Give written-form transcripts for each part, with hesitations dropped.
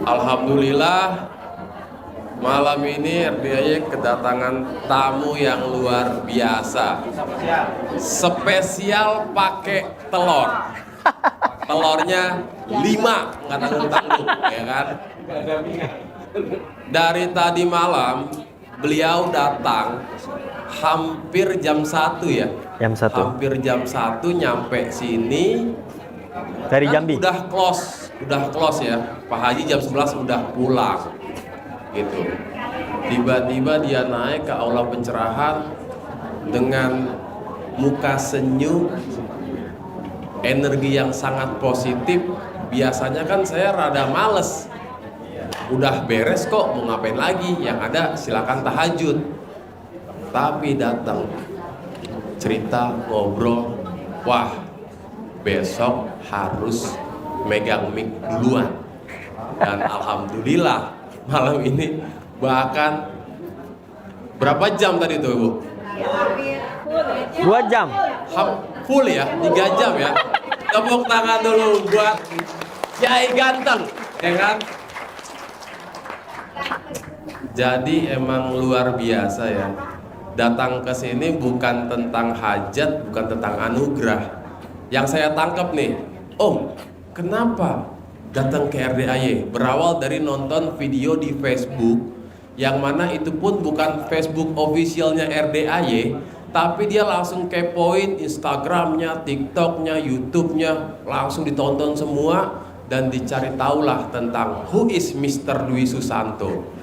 Alhamdulillah malam ini RDAY kedatangan tamu yang luar biasa. Spesial pakai telur. Telurnya 5, nggak tanggung-tanggung, ya kan? Dari tadi malam beliau datang hampir jam 1 ya. Jam 1. Hampir jam 1 nyampe sini. Dari Kan Jambi. udah close ya. Pak Haji jam 11 udah pulang. Gitu. Tiba-tiba dia naik ke aula pencerahan dengan muka senyum, energi yang sangat positif. Biasanya kan saya rada males. Udah beres kok, mau ngapain lagi? Yang ada silakan tahajud. Tapi datang cerita, ngobrol, wah besok harus megang mic duluan. Dan alhamdulillah malam ini bahkan berapa jam tadi tuh Ibu? 2 jam. Full ya, 3 jam ya. Tepuk tangan dulu buat Kiai ganteng, ya kan? Jadi emang luar biasa ya. Datang ke sini bukan tentang hajat, bukan tentang anugerah. Yang saya tangkap nih, Om, kenapa datang ke RDAY? Berawal dari nonton video di Facebook, yang mana itu pun bukan Facebook officialnya RDAY, tapi dia langsung kepoin Instagramnya, TikToknya, YouTube-nya, langsung ditonton semua dan dicari tahulah tentang who is Mr. Dwi Susanto.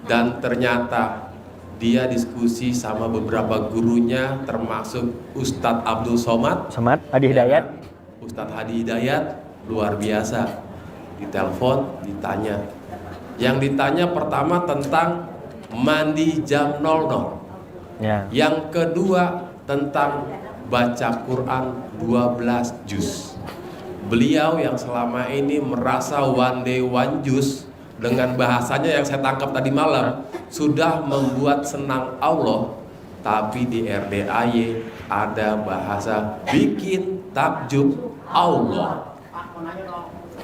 Dan ternyata dia diskusi sama beberapa gurunya termasuk Ustadz Abdul Somad, Hadi Hidayat. Ustadz Hadi Hidayat, luar biasa. Ditelepon, ditanya. Yang ditanya pertama tentang mandi jam 00. Ya. Yang kedua tentang baca Quran 12 juz. Beliau yang selama ini merasa one day one juz, dengan bahasanya yang saya tangkap tadi malam, sudah membuat senang Allah. Tapi di RDAY ada bahasa bikin takjub Allah.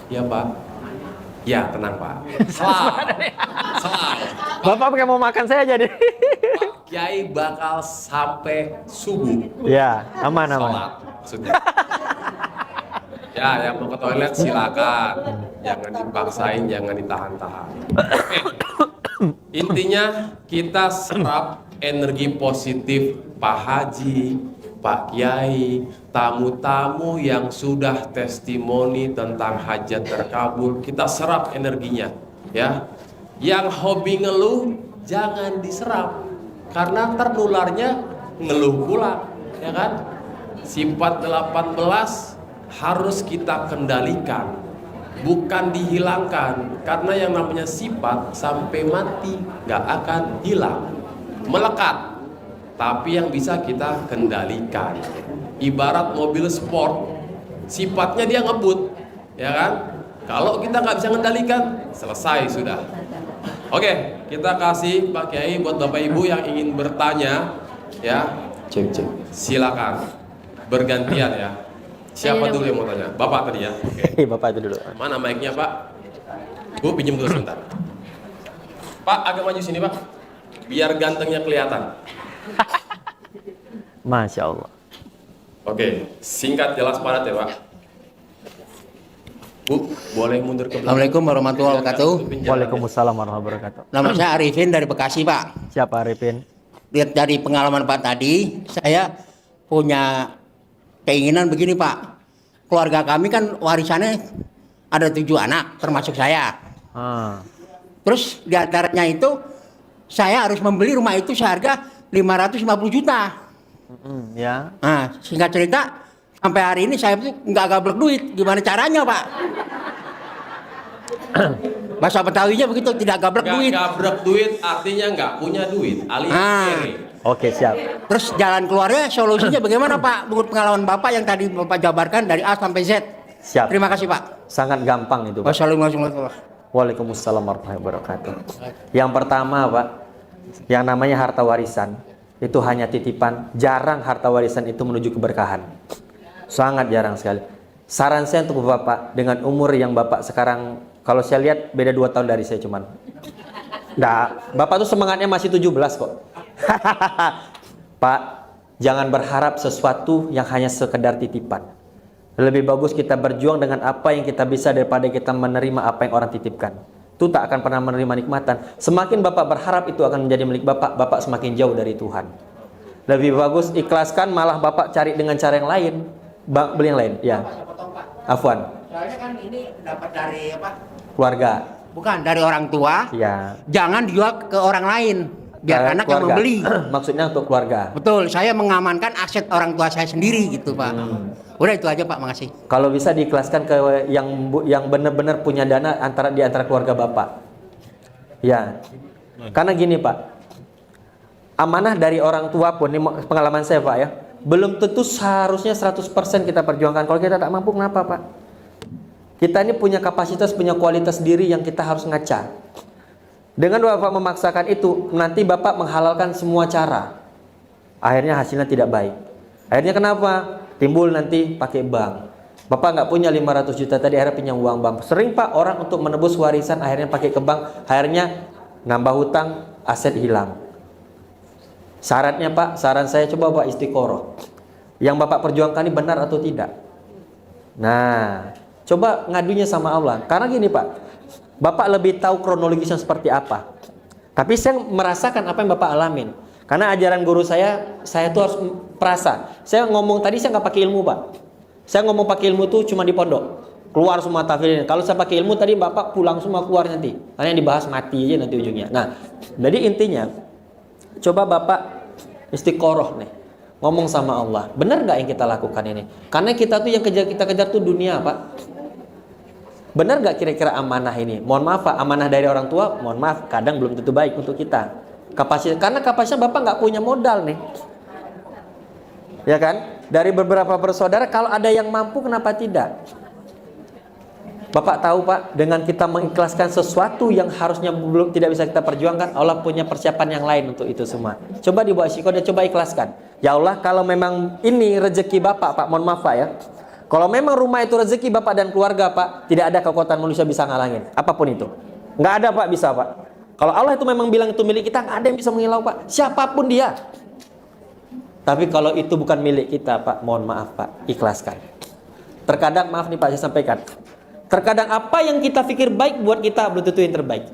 Ya Pak? Ya tenang Pak. Selalu. Bapak pakai mau makan saya jadi. Pak Kiai bakal sampai subuh. Ya, aman. Sholat, maksudnya. Ya, yang mau ke toilet silakan. Jangan dipaksain, jangan ditahan-tahan. Oke. Intinya kita serap energi positif Pak Haji, Pak Kiai, tamu-tamu yang sudah testimoni tentang hajat terkabul, kita serap energinya, ya. Yang hobi ngeluh jangan diserap, karena ternularnya ngeluh pula, ya kan? Sifat 18 harus kita kendalikan, bukan dihilangkan, karena yang namanya sifat sampai mati gak akan hilang, melekat. Tapi yang bisa kita kendalikan, ibarat mobil sport, sifatnya dia ngebut, ya kan? Kalau kita nggak bisa kendalikan, selesai sudah. Oke, kita kasih Pak Kiai buat Bapak Ibu yang ingin bertanya, ya. Cek. Silakan bergantian ya. Siapa dulu yang mau tanya? Bapak tadi ya. Oke. Bapak itu dulu. Mana mic-nya Pak? Bu pinjam dulu sebentar. Pak agak maju sini Pak, biar gantengnya kelihatan. Masya Allah. Oke, singkat jelas padat ya Pak. Bu, boleh mundur ke belakang. Assalamualaikum warahmatullahi wabarakatuh. Waalaikumsalam warahmatullahi wabarakatuh. Nama saya Arifin dari Bekasi, Pak. Siapa Arifin? Lihat dari pengalaman Pak tadi, saya punya keinginan begini, Pak. Keluarga kami kan warisannya ada 7 anak, termasuk saya. Terus di antaranya itu, saya harus membeli rumah itu seharga 550 juta. Ya. Nah, singkat cerita, sampai hari ini saya tuh nggak gablek duit. Gimana caranya, Pak? Bahasa Betawinya begitu, tidak gablek Nggak duit. gabrek duit artinya nggak punya duit, alias kere. Oke, siap. Terus jalan keluarnya, solusinya bagaimana, Pak? Menurut pengalaman Bapak yang tadi Bapak jabarkan dari A sampai Z. Siap. Terima kasih, Pak. Sangat gampang itu, Pak. Wassalamualaikum. Waalaikumsalam warahmatullahi wabarakatuh. Yang pertama, Pak, yang namanya harta warisan itu hanya titipan. Jarang harta warisan itu menuju keberkahan. Sangat jarang sekali. Saran saya untuk Bapak dengan umur yang Bapak sekarang Kalau saya lihat beda 2 tahun dari saya cuman. Nggak, Bapak tuh semangatnya masih 17 kok. Pak, jangan berharap sesuatu yang hanya sekedar titipan. Lebih bagus kita berjuang dengan apa yang kita bisa daripada kita menerima apa yang orang titipkan. Itu tak akan pernah menerima nikmatan. Semakin Bapak berharap itu akan menjadi milik Bapak, Bapak semakin jauh dari Tuhan. Lebih bagus ikhlaskan, malah Bapak cari dengan cara yang lain. Beli yang lain, ya. Afwan. Soalnya kan ini dapat dari apa? Keluarga. Bukan dari orang tua. Ya. Jangan dijual ke orang lain. Biar anak yang Keluarga. membeli. Maksudnya untuk keluarga. Betul, saya mengamankan aset orang tua saya sendiri gitu Pak. Udah itu aja Pak, makasih. Kalau bisa diikhlaskan ke yang benar-benar punya dana di antara keluarga Bapak. Ya. Karena gini Pak. Amanah dari orang tua pun, ini pengalaman saya Pak ya. Belum tentu seharusnya 100% kita perjuangkan. Kalau kita tak mampu, kenapa Pak? Kita ini punya kapasitas, punya kualitas diri yang kita harus ngaca. Dengan Bapak memaksakan itu, nanti Bapak menghalalkan semua cara. Akhirnya hasilnya tidak baik. Akhirnya kenapa? Timbul nanti pakai bank. Bapak nggak punya 500 juta tadi, akhirnya pinjam uang bank. Sering Pak orang untuk menebus warisan akhirnya pakai ke bank. Akhirnya nambah hutang, aset hilang. Syaratnya Pak, saran saya coba Pak istiqoroh. Yang Bapak perjuangkan ini benar atau tidak? Nah, coba ngadunya sama Allah. Karena gini Pak, Bapak lebih tahu kronologisnya seperti apa. Tapi saya merasakan apa yang Bapak alamin. Karena ajaran guru saya tuh harus perasa. Saya ngomong tadi saya nggak pakai ilmu Pak. Saya ngomong pakai ilmu tuh cuma di pondok. Keluar semua tafsir. Kalau saya pakai ilmu tadi Bapak pulang semua keluar nanti. Karena yang dibahas mati aja nanti ujungnya. Nah, jadi intinya coba Bapak istiqoroh nih. Ngomong sama Allah. Benar nggak yang kita lakukan ini? Karena kita tuh yang kita kejar tuh dunia Pak. Benar nggak kira-kira amanah ini? Mohon maaf Pak, amanah dari orang tua, mohon maaf, kadang belum tentu baik untuk kita. Karena kapasitas Bapak nggak punya modal nih. Ya kan? Dari beberapa bersaudara, kalau ada yang mampu, kenapa tidak? Bapak tahu Pak, dengan kita mengikhlaskan sesuatu yang harusnya belum tidak bisa kita perjuangkan, Allah punya persiapan yang lain untuk itu semua. Coba dibawa istiqomah, coba ikhlaskan. Ya Allah, kalau memang ini rezeki Bapak, Pak, mohon maaf Pak ya. Kalau memang rumah itu rezeki Bapak dan keluarga Pak, tidak ada kekuatan manusia bisa ngalangin. Apapun itu. Nggak ada Pak, bisa Pak. Kalau Allah itu memang bilang itu milik kita, nggak ada yang bisa menghilau Pak. Siapapun dia. Tapi kalau itu bukan milik kita Pak, mohon maaf Pak, ikhlaskan. Terkadang, maaf nih Pak, saya sampaikan. Terkadang apa yang kita pikir baik buat kita belum tentu yang terbaik.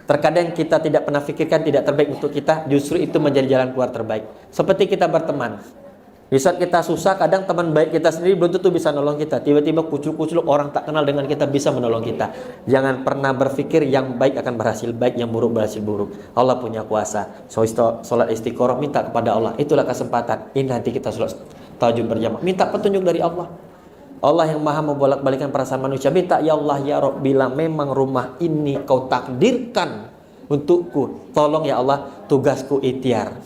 Terkadang kita tidak pernah pikirkan tidak terbaik untuk kita, justru itu menjadi jalan keluar terbaik. Seperti kita berteman. Di saat kita susah, kadang teman baik kita sendiri belum tentu bisa nolong kita. Tiba-tiba kucul-kucul orang tak kenal dengan kita bisa menolong kita. Jangan pernah berpikir yang baik akan berhasil baik, yang buruk berhasil buruk. Allah punya kuasa. Sholat istiqoroh, minta kepada Allah. Itulah kesempatan. Ini nanti kita sholat tahajud berjamaah. Minta petunjuk dari Allah. Allah yang maha membolak-balikan perasaan manusia. Minta, ya Allah, ya Rabb, bila memang rumah ini kau takdirkan untukku, tolong ya Allah, tugasku ikhtiar.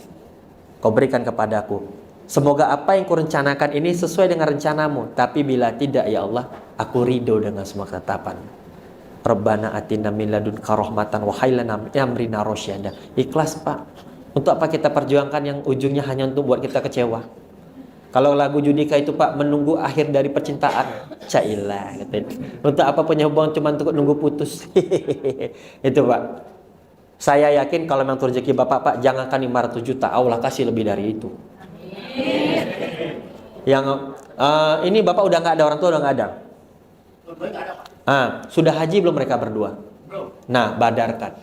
Kau berikan kepadaku. Semoga apa yang kurencanakan ini sesuai dengan rencanamu. Tapi bila tidak ya Allah, aku ridho dengan semua ketetapan. Rabbana atina min ladunka rahmatan wa hayyi lana min amrina rasyada. Ikhlas Pak. Untuk apa kita perjuangkan yang ujungnya hanya untuk buat kita kecewa? Kalau lagu Judika itu Pak, menunggu akhir dari percintaan. Cailah gitu. Untuk apa punya hubungan cuma untuk nunggu putus. Itu Pak. Saya yakin kalau memang rezeki Bapak Pak, jangankan 500 juta, Allah kasih lebih dari itu. Yang ini Bapak udah nggak ada, orang tua udah nggak ada. Sudah haji belum mereka berdua? Nah, badarkan.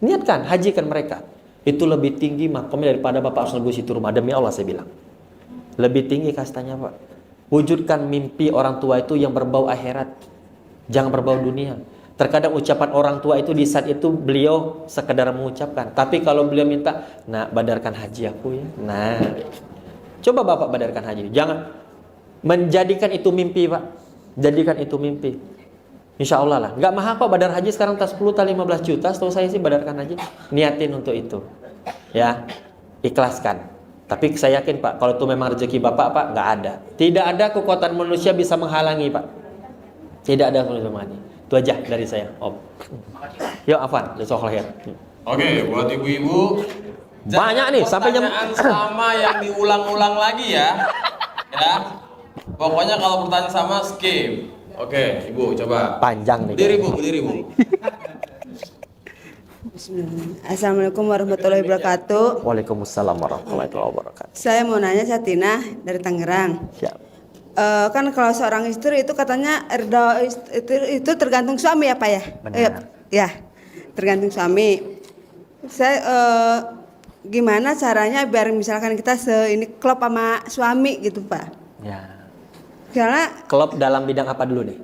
Niatkan, hajikan mereka. Itu lebih tinggi makomnya daripada Bapak harus nebus itu rumah. Demi Allah saya bilang. Lebih tinggi kastanya Pak. Wujudkan mimpi orang tua itu yang berbau akhirat. Jangan berbau dunia. Terkadang ucapan orang tua itu di saat itu beliau sekedar mengucapkan. Tapi kalau beliau minta, nah badarkan haji aku ya. Nah, coba Bapak badarkan haji. Jangan menjadikan itu mimpi Pak. Jadikan itu mimpi. Insya Allah lah. Nggak mahal kok badar haji sekarang tas 10 tas 15 juta. Setahu saya sih badarkan haji. Niatin untuk itu. Ya, ikhlaskan. Tapi saya yakin Pak, kalau itu memang rezeki Bapak Pak, nggak ada. Tidak ada kekuatan manusia bisa menghalangi Pak. Tidak ada manusia menghalangi. Itu aja dari saya, Om. Yuk, Afwan, jazakallahu khair. Oke, buat ibu-ibu, banyak nih sampai jam pertanyaan sama yang diulang-ulang lagi ya. Ya. Pokoknya kalau pertanyaan sama skip. Oke, Ibu coba. Panjang nih. Berdiri Bu, berdiri Bu. Assalamualaikum warahmatullahi wabarakatuh. Waalaikumsalam warahmatullahi wabarakatuh. Saya mau nanya, saya Tina dari Tangerang. Siap. Kan kalau seorang istri itu katanya itu tergantung suami ya Pak ya? Benar. Ya, tergantung suami. Saya gimana caranya biar misalkan kita ini klop sama suami gitu Pak? Ya. Karena Klop dalam bidang apa dulu nih?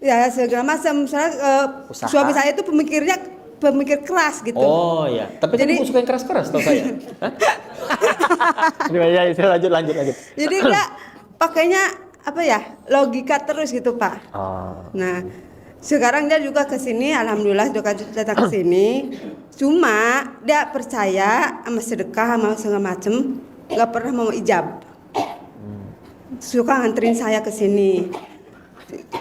ya segala macam. Misalnya Usaha. suami saya itu pemikir keras gitu. Oh ya, tapi Jadi- tadi suka yang keras-keras tau saya. Ya, saya lanjut. Jadi dia pakainya apa ya, logika terus gitu Pak. Oh. Nah sekarang dia juga ke sini, alhamdulillah juga datang ke sini. Cuma dia percaya sama sedekah sama segala macem, nggak pernah mau ijab. Suka nganterin saya ke sini.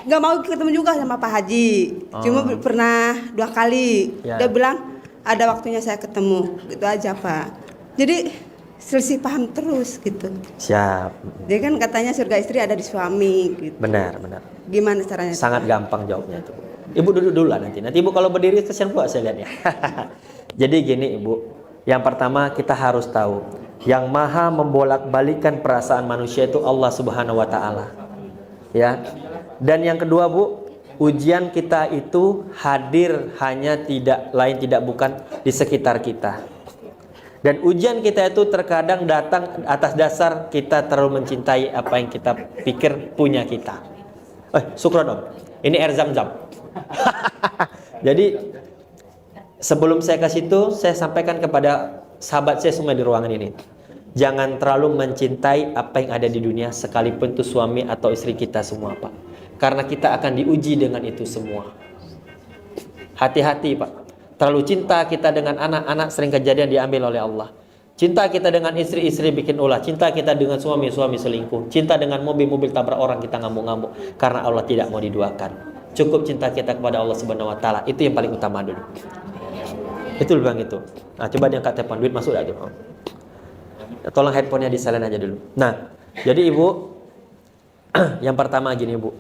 Nggak mau ketemu juga sama Pak Haji. Cuma pernah 2 kali. Ya. Dia bilang ada waktunya saya ketemu, gitu aja Pak. Jadi selisih paham terus gitu. Siap. Dia kan katanya surga istri ada di suami gitu. Benar. Gimana caranya? Sangat gampang jawabnya itu. Ibu duduk dulu lah nanti. Nanti Ibu kalau berdiri kesian pula saya lihat ya. Jadi gini Ibu. Yang pertama kita harus tahu, yang maha membolak-balikan perasaan manusia itu Allah Subhanahu wa taala. Ya. Dan yang kedua Bu, ujian kita itu hadir hanya tidak bukan di sekitar kita. Dan ujian kita itu terkadang datang atas dasar kita terlalu mencintai apa yang kita pikir punya kita. Syukron Om. Ini air zam-zam. Jadi sebelum saya ke situ, saya sampaikan kepada sahabat saya semua di ruangan ini. Jangan terlalu mencintai apa yang ada di dunia, sekalipun itu suami atau istri kita semua Pak. Karena kita akan diuji dengan itu semua. Hati-hati Pak. Terlalu cinta kita dengan anak-anak sering kejadian diambil oleh Allah. Cinta kita dengan istri-istri bikin ulah. Cinta kita dengan suami-suami selingkuh. Cinta dengan mobil-mobil tabrak orang kita ngamuk-ngamuk. Karena Allah tidak mau diduakan. Cukup cinta kita kepada Allah Subhanahu wa taala. Itu yang paling utama dulu. Itu bilang itu. Nah, coba diangkat telepon, duit masuk dah tu. Tolong handphonenya di-silent aja dulu. Nah, jadi Ibu, yang pertama gini Bu.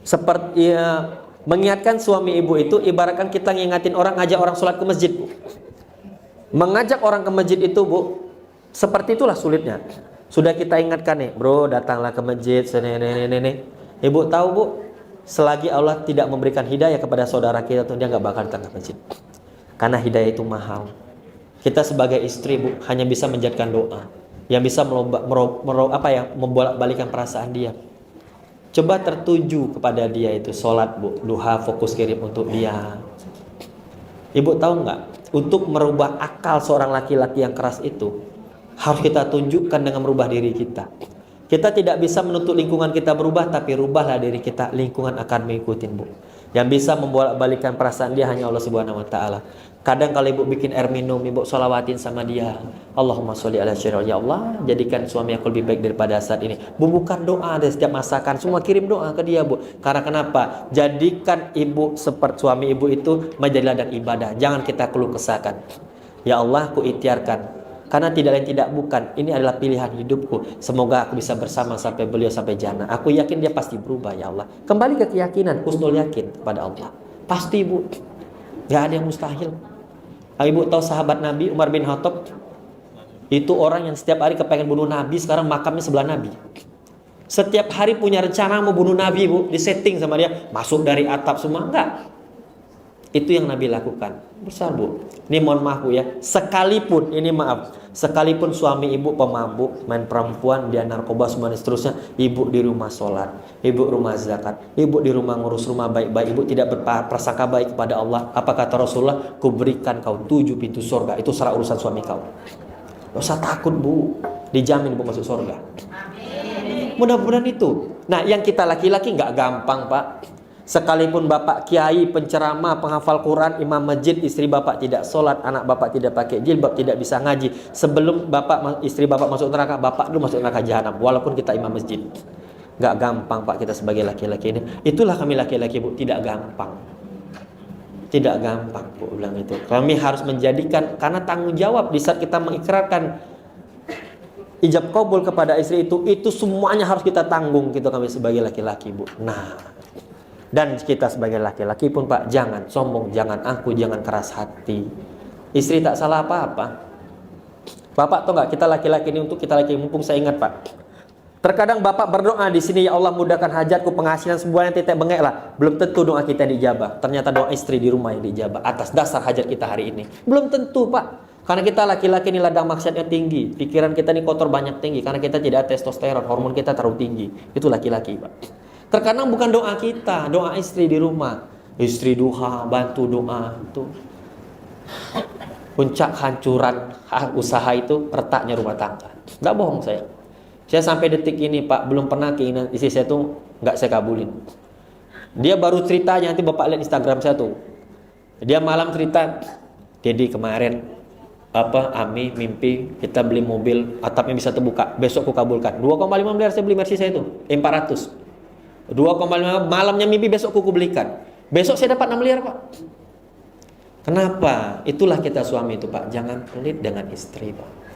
Seperti ya, mengingatkan suami Ibu itu ibaratkan kita ngingatin orang, ngajak orang sholat ke masjid Bu. Mengajak orang ke masjid itu Bu, seperti itulah sulitnya. Sudah kita ingatkan nih, bro, datanglah ke masjid, nenek. Ibu tahu Bu, selagi Allah tidak memberikan hidayah kepada saudara kita tuh dia nggak bakal datang ke masjid. Karena hidayah itu mahal. Kita sebagai istri Bu hanya bisa menjadikan doa yang bisa membolak-balikan perasaan dia. Coba tertuju kepada dia itu sholat Bu, duha, fokus kirim untuk dia. Ibu tahu nggak? Untuk merubah akal seorang laki-laki yang keras itu harus kita tunjukkan dengan merubah diri kita. Kita tidak bisa menuntut lingkungan kita berubah, tapi rubahlah diri kita, lingkungan akan mengikuti Bu. Yang bisa membolak-balikan perasaan dia hanya Allah Subhanahu wa taala. Kadang kalau Ibu bikin air minum, Ibu sholawatin sama dia. Allahumma sholli ala syiril, ya Allah, jadikan suami aku lebih baik daripada saat ini. Bubuhkan doa dari setiap masakan, semua kirim doa ke dia Bu. Karena kenapa? Jadikan Ibu seperti suami Ibu itu menjadi ladang ibadah. Jangan kita keluh kesahkan. Ya Allah, aku ikhtiarkan. Karena tidak lain tidak bukan, ini adalah pilihan hidupku. Semoga aku bisa bersama sampai beliau sampai jannah. Aku yakin dia pasti berubah ya Allah. Kembali ke keyakinan, husnul yakin kepada Allah. Pasti Bu, gak ada yang mustahil. Ibu tahu sahabat Nabi Umar bin Khattab? Itu orang yang setiap hari kepengen bunuh Nabi, sekarang makamnya sebelah Nabi. Setiap hari punya rencana mau bunuh Nabi Bu, disetting sama dia, masuk dari atap semua, enggak. Itu yang Nabi lakukan. Besar Bu. Ini mohon maaf Bu ya. Sekalipun sekalipun suami Ibu pemabuk, main perempuan, dia narkoba semua dan seterusnya, Ibu di rumah sholat, Ibu rumah zakat, Ibu di rumah ngurus rumah baik-baik, Ibu tidak berprasangka baik kepada Allah. Apa kata Rasulullah? Kuberikan kau 7 pintu surga. Itu salah urusan suami kau. Gak usah takut Bu. Dijamin Ibu masuk surga. Mudah-mudahan itu. Nah, yang kita laki-laki nggak gampang Pak. Sekalipun bapak kiai, penceramah, penghafal Quran, imam masjid, istri bapak tidak sholat, anak bapak tidak pakai jilbab, tidak bisa ngaji. Sebelum istri bapak masuk neraka, bapak dulu masuk neraka jahanam. Walaupun kita imam masjid, nggak gampang Pak kita sebagai laki-laki ini. Itulah kami laki-laki Bu, tidak gampang. Tidak gampang Bu bilang itu. Kami harus menjadikan, karena tanggung jawab di saat kita mengikrarkan ijab kabul kepada istri itu semuanya harus kita tanggung kita kami sebagai laki-laki, Bu. Nah, dan kita sebagai laki-laki pun Pak, jangan sombong, jangan angkuh, jangan keras hati. Istri tak salah apa-apa. Bapak tahu nggak, kita laki-laki ini untuk kita laki, mumpung saya ingat Pak. Terkadang Bapak berdoa di sini, ya Allah mudahkan hajatku, penghasilan sebulan titik bengek lah. Belum tentu doa kita dijabah. Ternyata doa istri di rumah yang dijabah atas dasar hajat kita hari ini. Belum tentu Pak. Karena kita laki-laki ini ladang maksiatnya tinggi. Pikiran kita ini kotor banyak tinggi. Karena kita tidak ada testosteron, hormon kita terlalu tinggi. Itu laki-laki Pak. Terkadang bukan doa kita, doa istri di rumah. Istri duha, bantu doa. Itu puncak hancuran usaha itu retaknya rumah tangga. Nggak bohong saya. Saya sampai detik ini Pak, belum pernah keinginan istri saya tuh nggak saya kabulin. Dia baru ceritanya, nanti Bapak lihat Instagram saya tuh. Dia malam cerita, Dedi kemarin Ami mimpi kita beli mobil atapnya bisa terbuka, besok ku kabulkan. 2,5 miliar saya beli Mercy saya itu, 400. 2,5 malamnya mimpi besok ku belikan. Besok saya dapat 6 miliar Pak. Kenapa? Itulah kita suami itu Pak, jangan pelit dengan istri Pak.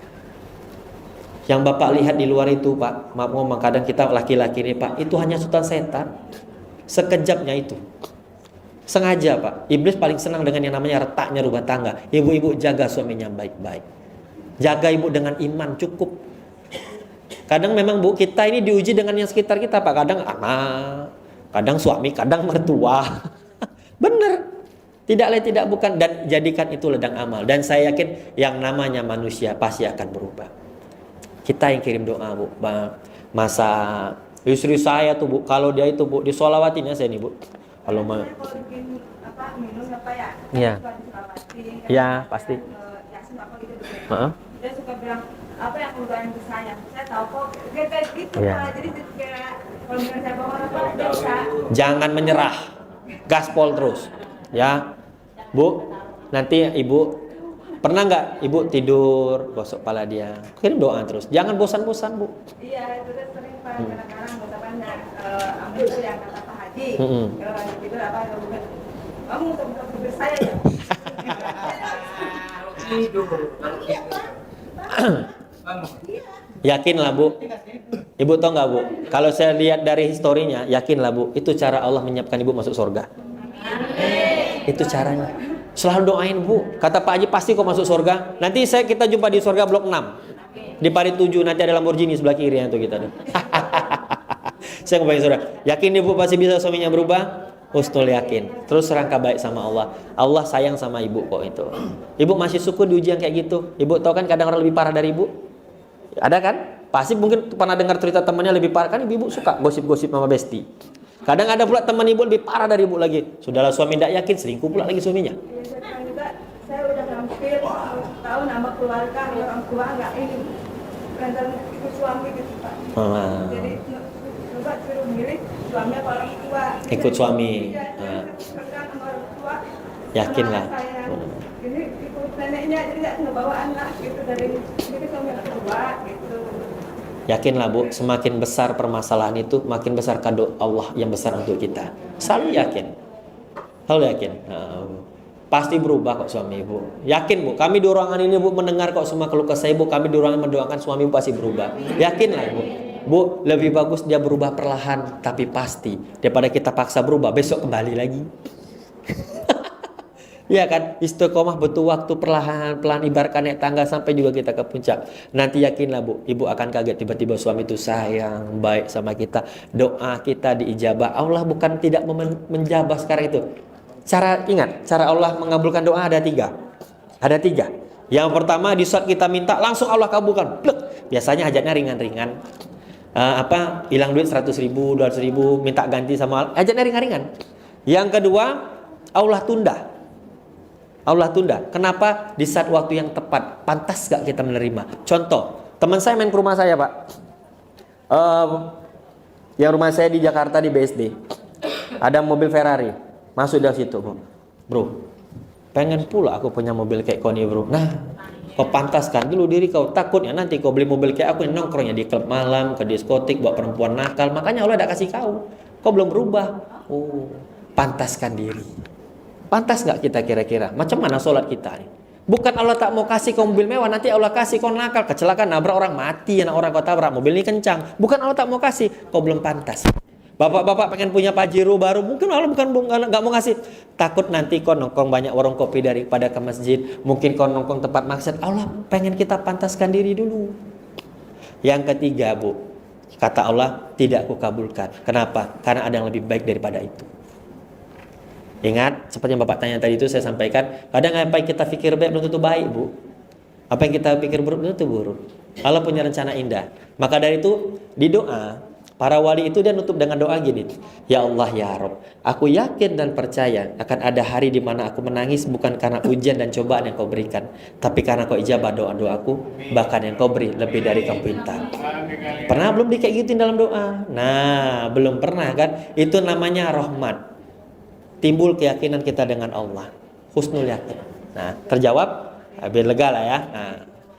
Yang Bapak lihat di luar itu Pak, maaf ngomong, kadang kita laki-laki ini Pak, itu hanya sultan setan. Sekejapnya itu. Sengaja Pak, iblis paling senang dengan yang namanya retaknya rumah tangga. Ibu-ibu jaga suaminya baik-baik. Jaga ibu dengan iman cukup. Kadang memang Bu, kita ini diuji dengan yang sekitar kita Pak. Kadang anak, kadang suami, kadang mertua. Bener. Tidak lain tidak bukan, dan jadikan itu ladang amal. Dan saya yakin yang namanya manusia pasti akan berubah. Kita yang kirim doa Bu. Masa istri saya tuh Bu, kalau dia itu Bu, disolawatin ya saya nih Bu. Kalau mau minum apa ya? Iya. Suka diselawatin, Iya, pasti. Yasin apa gitu. Heeh. Dia suka bilang apa yang aku doain ke saya. Saya tahu kok dia kayak gitu Iya. Pak. Jadi kayak kalau misalnya saya bawa apa dia bisa. Jangan menyerah. Gaspol terus. Ya. Bu, nanti Ibu pernah nggak Ibu tidur gosok kepala dia? Kirim doa terus. Jangan bosan-bosan Bu. Iya, itu dia sering Pak. Kadang-kadang misalkan ambil itu yang kata Pak Haji. Kalau lagi tidur apa kamu untuk tidur saya ya. Yakinlah Bu. Ibu tahu nggak Bu? Kalau saya lihat dari historinya, yakinlah Bu, itu cara Allah menyiapkan Ibu masuk surga. Itu caranya. Selalu doain Bu. Kata Pak Haji pasti kok masuk surga. Nanti kita jumpa di surga blok 6. Di parit 7 nanti ada Lamborghini sebelah kiri itu kita. Saya ngebayangin surga. Yakin Ibu pasti bisa suaminya berubah? Husnul yakin. Terus serangka baik sama Allah. Allah sayang sama Ibu kok itu. Ibu masih syukur di ujian kayak gitu. Ibu tahu kan kadang orang lebih parah dari Ibu? Ada kan? Pasti mungkin pernah dengar cerita temannya lebih parah kan, Ibu suka gosip-gosip sama besti. Kadang ada pula teman Ibu lebih parah dari Ibu lagi. Sudahlah suami tidak yakin, selingkuh pula lagi suaminya. Saya juga, saya udah hampir tahun sama keluarga, orang tua nggak ini rentan ikut suami gitu Pak. Jadi coba suruh milih suami apa orang tua. Ikut suami. Rentan sama orang tua. Yakinlah. Ini ikut neneknya jadi nggak ngebawa anak gitu dari suami orang tua gitu. Yakinlah Bu, semakin besar permasalahan itu, makin besar kado Allah yang besar untuk kita. Selalu yakin. Selalu yakin. Pasti berubah kok suami Ibu. Yakin Bu, kami di ruangan ini Bu mendengar kok semua keluh kesah Ibu, kami di ruangan mendoakan suami Ibu pasti berubah. Yakinlah Bu. Bu, lebih bagus dia berubah perlahan tapi pasti daripada kita paksa berubah besok kembali lagi. Iya kan, istiqomah butuh waktu perlahan-pelan, ibaratkan naik tangga sampai juga kita ke puncak. Nanti yakinlah Bu, Ibu akan kaget tiba-tiba suami itu sayang, baik sama kita. Doa kita diijabah. Allah bukan tidak menjabah sekarang itu. Ingat, cara Allah mengabulkan doa ada 3. Ada 3. Yang pertama di saat kita minta langsung Allah kabulkan. Plek. Biasanya hajatnya ringan-ringan. Hilang duit 100 ribu, 200 ribu, minta ganti sama Allah. Hajatnya ringan-ringan. Yang kedua, Allah tunda. Allah tunda. Kenapa? Di saat waktu yang tepat. Pantas gak kita menerima? Contoh, teman saya main ke rumah saya Pak. Yang rumah saya di Jakarta di BSD. Ada mobil Ferrari. Masuk dari situ Bro, pengen pula aku punya mobil kayak kau nih bro. Nah, kau pantaskan dulu diri kau. Takutnya nanti kau beli mobil kayak aku yang nongkrongnya di klub malam, ke diskotik, bawa perempuan nakal. Makanya Allah udah kasih kau belum berubah. Pantaskan diri. Pantas gak kita kira-kira? Macam mana sholat kita nih? Bukan Allah tak mau kasih kau mobil mewah, nanti Allah kasih kau nakal, kecelakaan, nabrak orang, mati anak orang, kau tabrak, mobil ini kencang. Bukan Allah tak mau kasih, kau belum pantas. Bapak-bapak pengen punya Pajero baru, mungkin Allah bukan nggak mau kasih. Takut nanti kau nongkrong banyak warung kopi daripada ke masjid. Mungkin kau nongkrong tempat maksiat. Allah pengen kita pantaskan diri dulu. Yang ketiga, Bu, kata Allah, tidak aku kabulkan. Kenapa? Karena ada yang lebih baik daripada itu. Ingat, seperti yang Bapak tanya tadi itu saya sampaikan, kadang apa yang kita pikir baik belum tentu baik, Bu. Apa yang kita pikir buruk belum tentu buruk. Allah punya rencana indah. Maka dari itu, di doa, para wali itu dia nutup dengan doa gini, Ya Allah, Ya Rabb, aku yakin dan percaya akan ada hari di mana aku menangis bukan karena ujian dan cobaan yang kau berikan, tapi karena kau ijabah doa-doaku, bahkan yang kau beri lebih dari kau minta. Pernah belum kayak gitu dalam doa? Nah, belum pernah kan? Itu namanya rahmat. Timbul keyakinan kita dengan Allah, husnul yakin. Nah, terjawab, biar lega lah ya. Nah,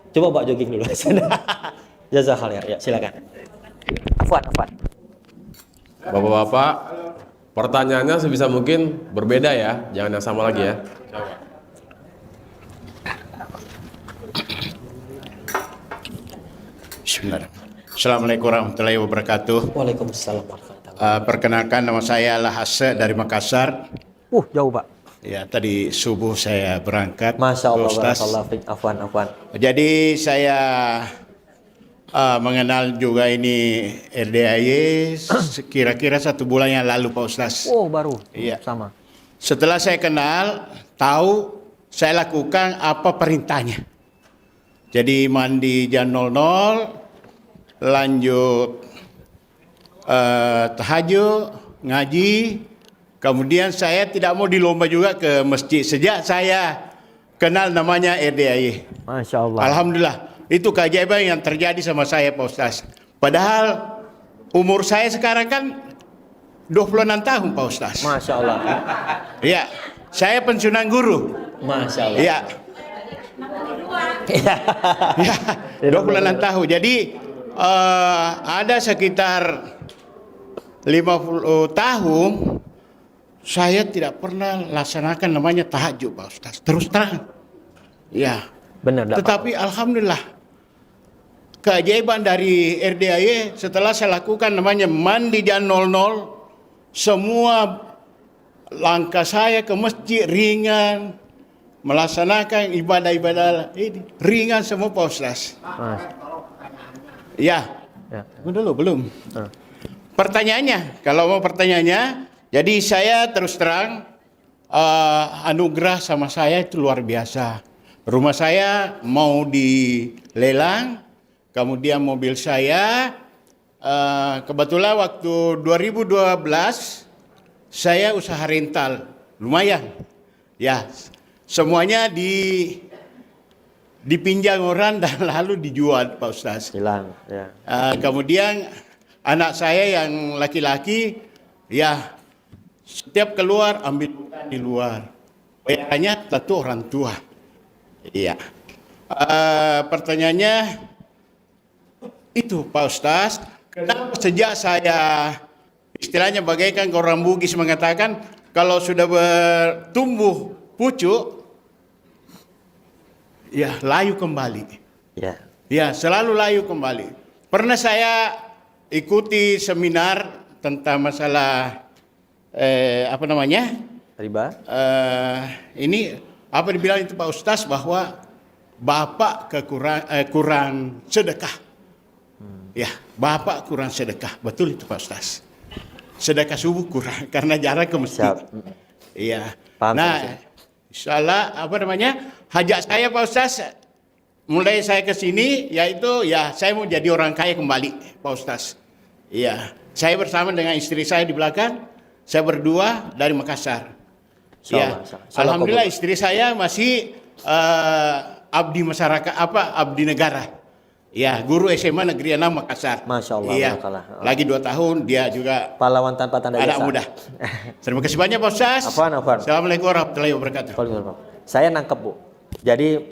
coba Pak jogging dulu. Jazakallah ya, silakan. Afwan. Bapak-bapak, pertanyaannya sebisa mungkin berbeda ya, jangan yang sama lagi ya. Bismillahirrahmanirrahim. Assalamualaikum warahmatullahi wabarakatuh. Waalaikumsalam warahmatullahi wabarakatuh. Perkenalkan, nama saya Lahase dari Makassar. Jauh Pak. Ya, tadi subuh saya berangkat. Masya Allah, Ustaz. barakallahu fiik. Afwan. Jadi saya mengenal juga ini RDAY kira-kira 1 bulan yang lalu, Pak Ustaz. Baru. Iya. Sama. Setelah saya kenal, tahu saya lakukan apa perintahnya. Jadi mandi jam 00, lanjut tahajud, ngaji. Kemudian saya tidak mau dilomba juga ke masjid sejak saya kenal namanya RDAY. Masya Allah. Alhamdulillah, itu keajaiban yang terjadi sama saya, Pak Ustaz. Padahal umur saya sekarang kan 26 tahun, Pak Ustaz. Masya Allah. Iya, saya pensiunan guru. Masya Allah. Iya. Ya, 26 tahun. Jadi ada sekitar 50 tahun saya tidak pernah laksanakan namanya tahajud, Pak Ustaz. Terus terang. Ya. Benar, Tetapi alhamdulillah keajaiban dari RDAY setelah saya lakukan namanya mandi jam 00, semua langkah saya ke masjid ringan, melaksanakan ibadah-ibadah ini ringan semua, Pak Ustaz. Ya. Belum. Pertanyaannya, kalau mau pertanyaannya, jadi saya terus terang anugerah sama saya itu luar biasa. Rumah saya mau dilelang, kemudian mobil saya kebetulan waktu 2012 saya usaha rental, lumayan. Ya, semuanya dipinjam orang dan lalu dijual, Pak Ustaz. Hilang. Ya. Kemudian anak saya yang laki-laki, ya setiap keluar ambil di luar. Bayarnya tentu orang tua. Iya. Pertanyaannya itu, Pak Ustaz, kenapa sejak saya istilahnya bagaikan orang Bugis mengatakan kalau sudah bertumbuh pucuk, ya layu kembali. Ya. Ya, selalu layu kembali. Pernah saya ikuti seminar tentang masalah apa namanya? Riba. Ini apa dibilang itu Pak Ustaz, bahwa bapak kurang sedekah. Ya, bapak kurang sedekah. Betul itu Pak Ustaz. Sedekah subuh kurang karena jarang ke masjid. Iya. Nah, insyaallah apa namanya? Hajat saya Pak Ustaz, mulai saya ke sini yaitu ya saya mau jadi orang kaya kembali, Pak Ustaz. Iya. Saya bersama dengan istri saya di belakang. Saya berdua dari Makassar. Ya. Alhamdulillah istri saya masih abdi masyarakat, abdi negara. Ya, guru SMA Negeri 6 Makassar. Masya Allah. Iya. Lagi 2 tahun dia juga pahlawan tanpa tanda jasa. anak muda. Terima kasih banyak Pak Ustaz. Afwan. Assalamualaikum warahmatullahi wabarakatuh. Saya nangkep, Bu. Jadi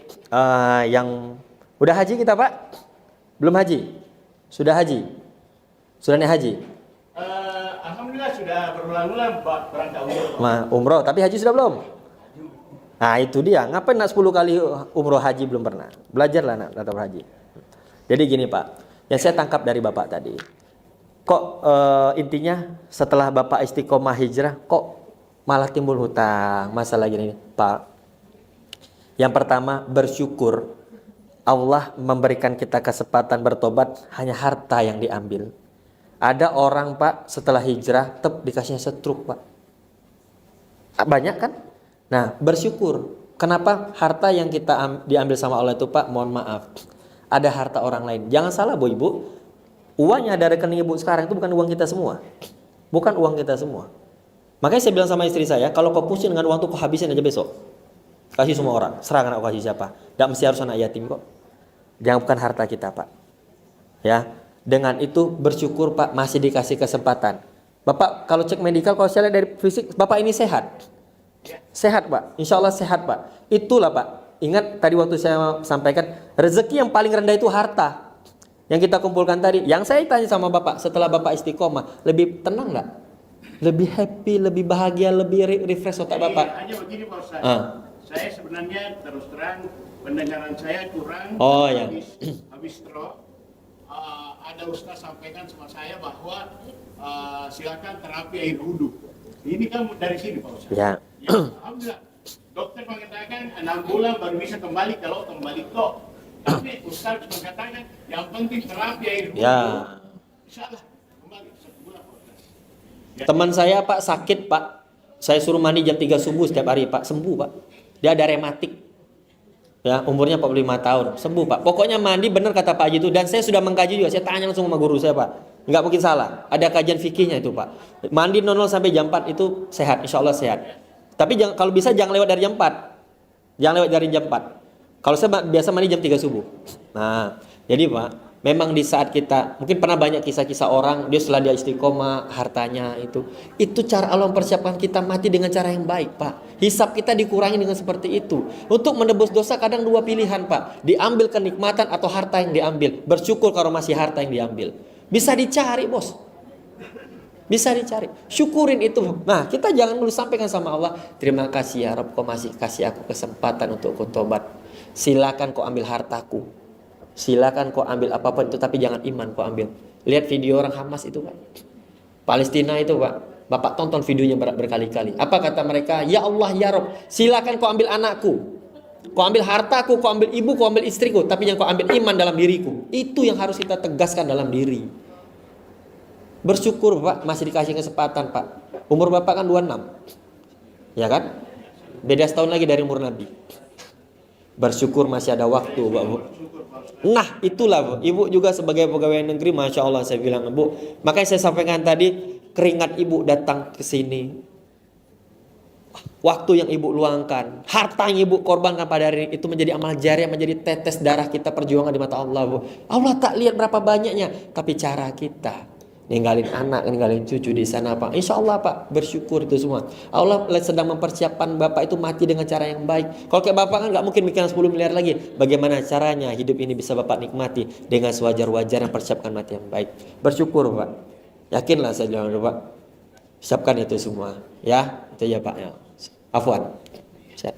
yang udah haji kita, Pak? Belum haji? Sudah haji? Sudah naik haji? Alhamdulillah sudah berulang-ulang berangkat umroh. Umroh, tapi haji sudah belum? Nah itu dia, ngapain nak 10 kali umroh haji belum pernah? Belajarlah nak daftar haji. Jadi gini Pak, yang saya tangkap dari Bapak tadi, kok intinya setelah Bapak istiqomah hijrah, kok malah timbul hutang, masalah gini Pak. Yang pertama, bersyukur Allah memberikan kita kesempatan bertobat, hanya harta yang diambil. Ada orang Pak setelah hijrah, dikasihnya stroke Pak. Banyak kan? Nah, bersyukur. Kenapa harta yang kita diambil sama Allah itu Pak, mohon maaf, ada harta orang lain. Jangan salah Bu Ibu, uangnya dari rekening Ibu sekarang itu bukan uang kita semua. Bukan uang kita semua. Makanya saya bilang sama istri saya, kalau kau pusing dengan uang itu kau habisin aja besok. Kasih semua orang, serahkan aku kasih siapa. Tidak mesti harus anak yatim kok. Jangan bukan harta kita Pak. Ya, dengan itu bersyukur Pak, masih dikasih kesempatan. Bapak kalau cek medikal, kalau saya lihat dari fisik, Bapak ini sehat. Sehat Pak, insya Allah sehat Pak. Itulah Pak, ingat tadi waktu saya sampaikan, rezeki yang paling rendah itu harta. Yang kita kumpulkan tadi, yang saya tanya sama Bapak, setelah Bapak istiqomah, lebih tenang nggak? Lebih happy, lebih bahagia, lebih refresh otak Bapak? Hanya begini Pak Ustaz. Saya sebenarnya terus terang pendengaran saya kurang. Oh ya. Habis stroke, ada Ustaz sampaikan sama saya bahwa silakan terapi air wudhu. Ini kan dari sini Pak Ustaz. Ya. Ya, alhamdulillah. Dokter mengatakan 6 bulan baru bisa kembali kalau kembali kok. Tapi Ustaz mengatakan yang penting terapi air wudhu. Ya. Insyaallah kembali 1 bulan Pak Ustaz. Teman saya Pak sakit Pak, saya suruh mandi jam 3 subuh setiap hari Pak, sembuh Pak. Dia ada rematik. Ya, umurnya 45 tahun, sembuh Pak. Pokoknya mandi benar kata Pak Haji itu, dan saya sudah mengkaji juga. Saya tanya langsung sama guru saya Pak. Nggak mungkin salah. Ada kajian fikihnya itu Pak. Mandi 00 sampai jam 4 itu sehat, insya Allah sehat. Tapi kalau bisa jangan lewat dari jam 4. Jangan lewat dari jam 4. Kalau saya biasa mandi jam 3 subuh. Nah, jadi Pak, memang di saat kita, mungkin pernah banyak kisah-kisah orang, dia setelah dia istiqomah, hartanya itu cara Allah mempersiapkan kita mati dengan cara yang baik Pak. Hisab kita dikurangi dengan seperti itu. Untuk menebus dosa kadang dua pilihan Pak, diambil kenikmatan atau harta yang diambil. Bersyukur kalau masih harta yang diambil. Bisa dicari bos, bisa dicari, syukurin itu. Nah kita jangan dulu sampaikan sama Allah, terima kasih ya Rabb, kau masih kasih aku kesempatan untuk aku tobat. Silakan kau ambil hartaku, silakan kau ambil apapun itu, tapi jangan iman kau ambil. Lihat video orang Hamas itu Pak, Palestina itu Pak, Bapak tonton videonya berkali-kali. Apa kata mereka? Ya Allah ya Rabb, silakan kau ambil anakku, kau ambil hartaku, kau ambil ibu, kau ambil istriku, tapi yang kau ambil iman dalam diriku. Itu yang harus kita tegaskan dalam diri. Bersyukur Pak, masih dikasih kesempatan Pak. Umur Bapak kan 26, ya kan? Beda setahun lagi dari umur Nabi. Bersyukur masih ada waktu Pak. Nah itulah Bu. Ibu juga sebagai pegawai negeri, Masya Allah saya bilang Bu. Makanya saya sampaikan tadi, keringat ibu datang ke sini, waktu yang ibu luangkan, harta yang ibu korbankan pada hari ini, itu menjadi amal jariah, menjadi tetes darah kita perjuangan di mata Allah Bu. Allah tak lihat berapa banyaknya, tapi cara kita ninggalin anak, ninggalin cucu di sana Pak. Insya Allah Pak, bersyukur itu semua. Allah sedang mempersiapkan Bapak itu mati dengan cara yang baik. Kalau kayak Bapak kan nggak mungkin mikirkan 10 miliar lagi. Bagaimana caranya hidup ini bisa Bapak nikmati dengan sewajar-wajarnya, persiapkan mati yang baik. Bersyukur Pak. Yakinlah saya bilang Pak. Siapkan itu semua. Ya, itu ya Pak. Ya. Afwan. Siap.